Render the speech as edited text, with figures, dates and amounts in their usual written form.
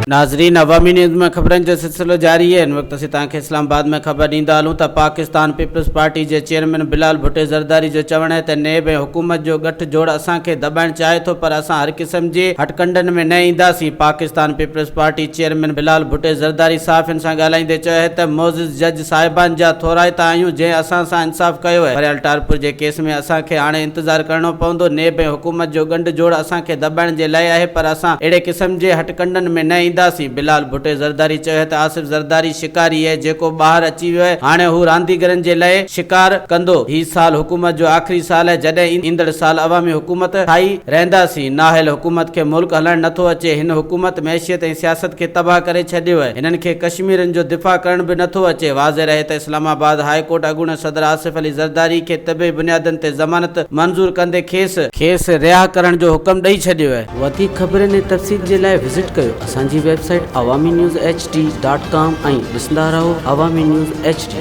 नाज़रीन, अवामी न्यूज़ में खबरन जो सिलसिलो जारी है। इन वक्त असीं तव्हांखे इस्लामाबाद में खबर ॾींदा हलूं त पाकिस्तान पीपल्स पार्टी के चेयरमैन बलावल भुट्टे ज़रदारी जो चवण है त नेब ऐं हुकूमत जो गठ जोड़ असांखे दबाइण चाहे थो, पर असां हर क़िस्म जे हटकंडन में न ईंदासीं। Pakistan peoples party chairman Balawal भुट्टे ज़रदारी साफ़िन सां ॻाल्हाईंदे चयो है त मोज़िज़ जज साहिबान जा थोराइता आहियूं जंहिं असां सां इंसाफ़ कयो है। भरियल टारपुर के केस में असांखे हाणे इंतज़ार करणो पवंदो। नेब ऐं हुकूमत जो गंढ जोड़ असांखे दबाइण जे लाइ आहे, पर असां अहिड़े क़िस्म जे हटकंडन में न ईंदासीं। बलावल भुट्टे ज़रदारी चयो त आसिफ ज़रदारी शिकारी है जेको ॿाहिरि अची वियो है। हाणे हू रांदीगरन जे लाइ शिकार कंदो। ही साल हुकूमत जो आख़िरी साल है जॾहिं ईंदड़ साल अवामी हुकूमत ठाही रहंदासीं। नाहिल हुकूमत खे मुल्क हलण नथो अचे। हिन हुकूमत मैशियत ऐं सियासत खे तबाह करे छॾियो है। हिननि खे कश्मीरन जो दिफ़ा करण बि नथो अचे। वाज़े रहे त इस्लामाबाद हाई कोर्ट अॻूणे सदर आसिफ अली ज़रदारी खे तबी बुनियादनि ते ज़मानत मंज़ूर कंदे खेस रिहा करण जो हुक्म ॾेई छॾियो है। वधीक ख़बरनि ऐं तफ़सील जे लाइ विज़िट कयो असांजी वेबसाइट awamiNewsHD.com ऐं ॾिसंदा रहो अवामी न्यूज़ HD।